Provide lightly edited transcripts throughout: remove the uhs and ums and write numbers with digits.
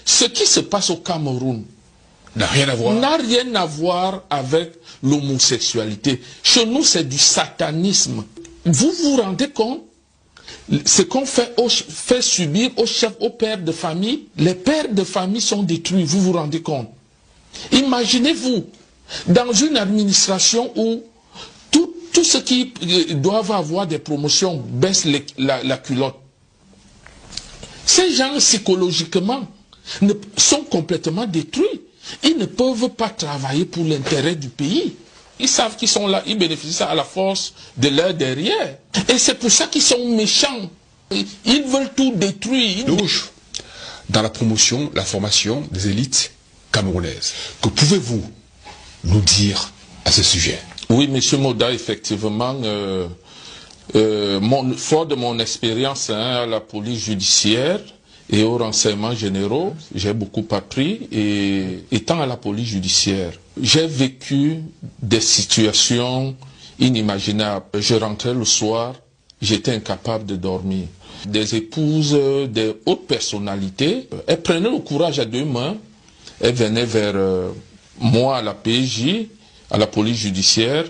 Ce qui se passe au Cameroun n'a rien à voir avec l'homosexualité. Chez nous, c'est du satanisme. Vous vous rendez compte? Ce qu'on fait subir aux chefs, aux pères de famille, les pères de famille sont détruits, vous vous rendez compte? Imaginez-vous, dans une administration où tous ceux qui doivent avoir des promotions baissent la culotte. Ces gens, psychologiquement, sont complètement détruits. Ils ne peuvent pas travailler pour l'intérêt du pays. Ils savent qu'ils sont là, ils bénéficient à la force de leur derrière. Et c'est pour ça qu'ils sont méchants. Ils veulent tout détruire. Louche, dans la promotion, la formation des élites camerounaises, que pouvez-vous nous dire à ce sujet? Oui, M. Moda, effectivement, fort de mon expérience à la police judiciaire et aux renseignements généraux, j'ai beaucoup appris, et étant à la police judiciaire, j'ai vécu des situations inimaginables. Je rentrais le soir, j'étais incapable de dormir. Des épouses, des hautes personnalités, elles prenaient le courage à deux mains, elles venaient vers moi à la PJ, à la police judiciaire,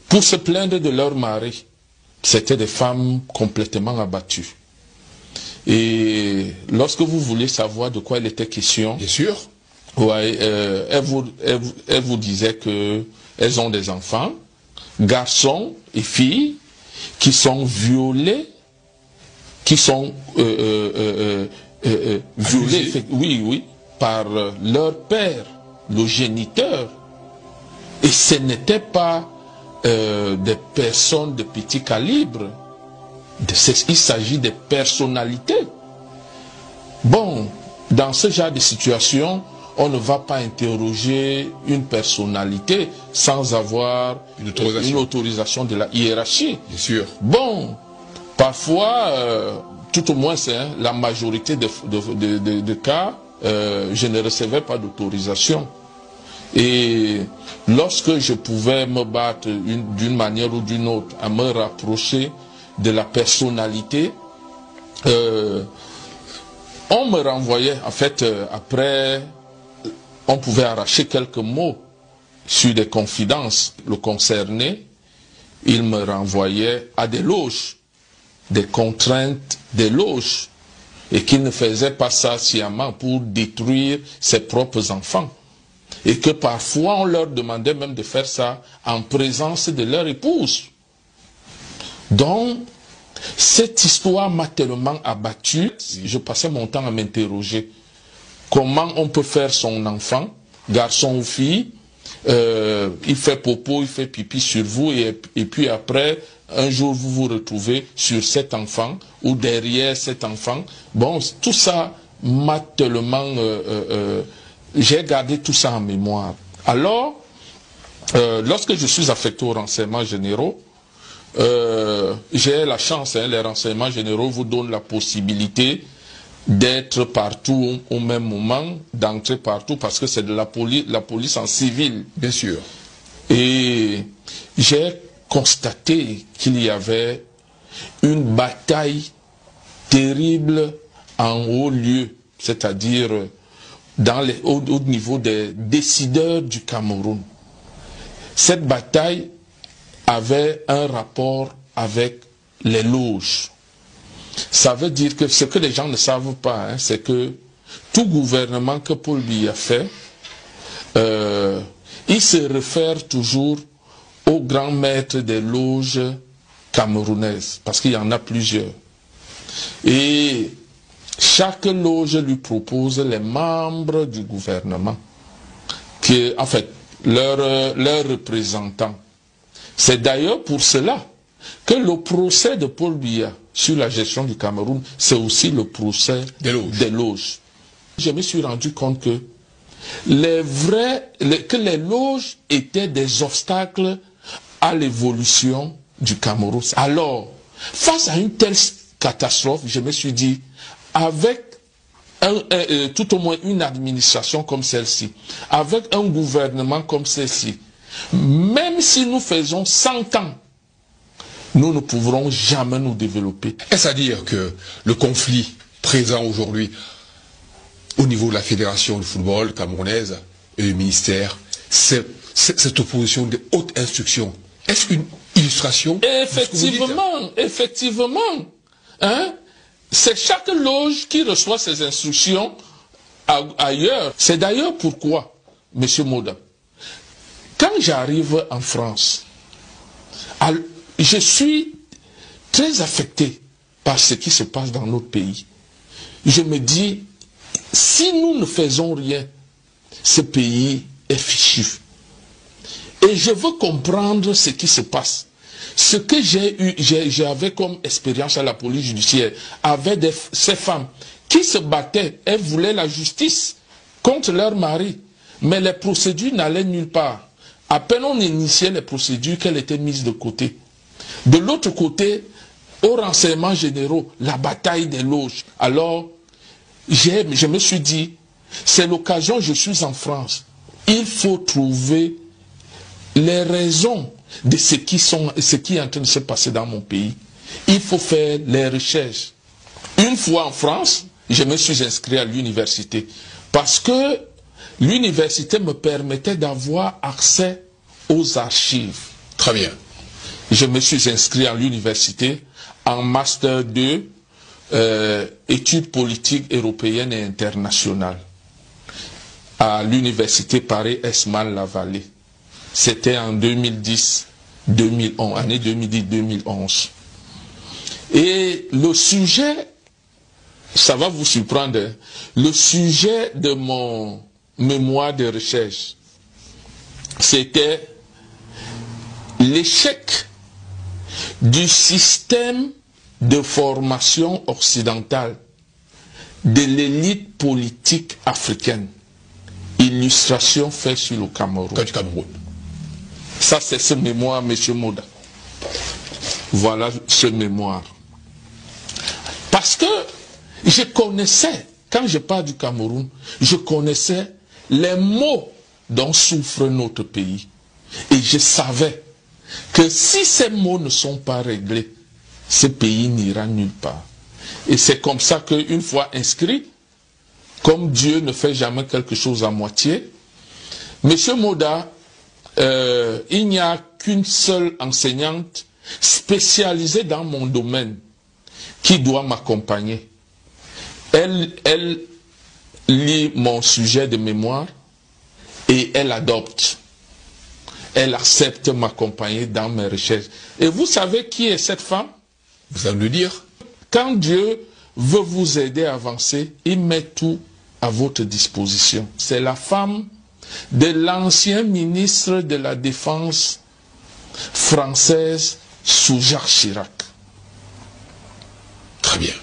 pour se plaindre de leur mari. C'était des femmes complètement abattues. Et lorsque vous voulez savoir de quoi il était question, bien sûr, ouais, elles vous disaient que elles ont des enfants, garçons et filles, qui sont violés, violés, oui, par leur père, le géniteur. Et ce n'était pas des personnes de petit calibre. Il s'agit des personnalités. Bon, dans ce genre de situation, on ne va pas interroger une personnalité sans avoir une autorisation de la hiérarchie. Bien sûr. Bon, parfois, tout au moins, la majorité de cas, je ne recevais pas d'autorisation. Et lorsque je pouvais me battre d'une manière ou d'une autre à me rapprocher de la personnalité, on me renvoyait, en fait, après, on pouvait arracher quelques mots sur des confidences. Le concerné, il me renvoyait à des loges, des contraintes des loges, et qu'il ne faisait pas ça sciemment pour détruire ses propres enfants. Et que parfois on leur demandait même de faire ça en présence de leur épouse. Donc, cette histoire m'a tellement abattu, je passais mon temps à m'interroger. Comment on peut faire son enfant, garçon ou fille, il fait popo, il fait pipi sur vous, et puis après, un jour vous vous retrouvez sur cet enfant, ou derrière cet enfant. Bon, tout ça m'a tellement... j'ai gardé tout ça en mémoire. Alors, lorsque je suis affecté aux renseignements généraux, j'ai la chance, les renseignements généraux vous donnent la possibilité d'être partout au même moment, d'entrer partout, parce que c'est de la police en civil. Bien sûr. Et j'ai constaté qu'il y avait une bataille terrible en haut lieu, c'est-à-dire au niveau des décideurs du Cameroun. Cette bataille avait un rapport avec les loges. Ça veut dire que ce que les gens ne savent pas, c'est que tout gouvernement que Paul Biya fait, il se réfère toujours aux grands maîtres des loges camerounaises, parce qu'il y en a plusieurs. Et chaque loge lui propose les membres du gouvernement, en fait, leurs représentants. C'est d'ailleurs pour cela que le procès de Paul Biya sur la gestion du Cameroun, c'est aussi le procès des loges. Je me suis rendu compte que les loges étaient des obstacles à l'évolution du Cameroun. Alors, face à une telle catastrophe, je me suis dit, avec tout au moins une administration comme celle-ci, avec un gouvernement comme celle-ci, même si nous faisons 100 ans, nous ne pourrons jamais nous développer. Est-ce à dire que le conflit présent aujourd'hui au niveau de la Fédération de football camerounaise et du ministère, cette opposition de haute instruction, est-ce une illustration? Effectivement. Hein? C'est chaque loge qui reçoit ses instructions ailleurs. C'est d'ailleurs pourquoi, M. Moda, quand j'arrive en France, je suis très affecté par ce qui se passe dans notre pays. Je me dis, si nous ne faisons rien, ce pays est fichu. Et je veux comprendre ce qui se passe. Ce que j'avais comme expérience à la police judiciaire, avec ces femmes qui se battaient, elles voulaient la justice contre leur mari, mais les procédures n'allaient nulle part. À peine on initiait les procédures qu'elles étaient mises de côté. De l'autre côté, aux renseignements généraux, la bataille des loges. Alors, je me suis dit, c'est l'occasion, je suis en France. Il faut trouver les raisons de ce qui est en train de se passer dans mon pays. Il faut faire les recherches. Une fois en France, je me suis inscrit à l'université. Parce que l'université me permettait d'avoir accès aux archives. Très bien. Je me suis inscrit à l'université en Master 2, études politiques européennes et internationales, à l'université Paris-Esmal-la-Vallée. C'était en 2010-2011, année 2010-2011. Et le sujet, ça va vous surprendre, le sujet de mon mémoire de recherche, c'était l'échec du système de formation occidentale de l'élite politique africaine. Illustration faite sur le Cameroun. Ça, c'est ce mémoire, M. Moda. Voilà ce mémoire. Parce que je connaissais, quand je parle du Cameroun, je connaissais les maux dont souffre notre pays. Et je savais que si ces maux ne sont pas réglés, ce pays n'ira nulle part. Et c'est comme ça qu'une fois inscrit, comme Dieu ne fait jamais quelque chose à moitié, M. Moda, il n'y a qu'une seule enseignante spécialisée dans mon domaine qui doit m'accompagner. Elle lit mon sujet de mémoire et elle adopte. Elle accepte m'accompagner dans mes recherches. Et vous savez qui est cette femme? Vous allez le dire. Quand Dieu veut vous aider à avancer, il met tout à votre disposition. C'est la femme de l'ancien ministre de la Défense française sous Jacques Chirac. Très bien.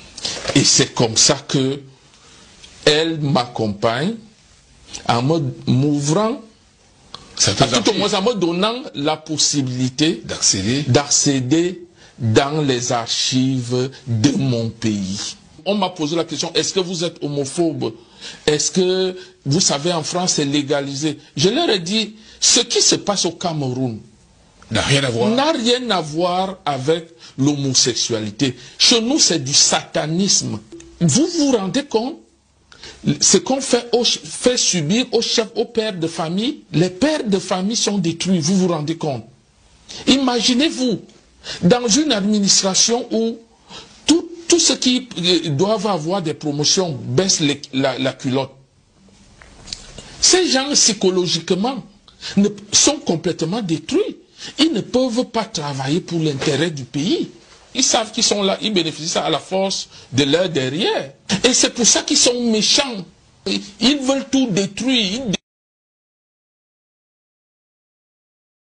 Et c'est comme ça que elle m'accompagne en m'ouvrant, tout au moins en me donnant la possibilité d'accéder dans les archives de mon pays. On m'a posé la question, est-ce que vous êtes homophobe? Est-ce que, vous savez, en France, c'est légalisé? Je leur ai dit, ce qui se passe au Cameroun n'a rien à voir avec l'homosexualité. Chez nous, c'est du satanisme. Vous vous rendez compte? Ce qu'on fait subir aux chefs, aux pères de famille, les pères de famille sont détruits, vous vous rendez compte? Imaginez-vous, dans une administration où tous ceux qui doivent avoir des promotions baissent la culotte. Ces gens, psychologiquement, sont complètement détruits. Ils ne peuvent pas travailler pour l'intérêt du pays. Ils savent qu'ils sont là, ils bénéficient à la force de leur derrière. Et c'est pour ça qu'ils sont méchants. Ils veulent tout détruire.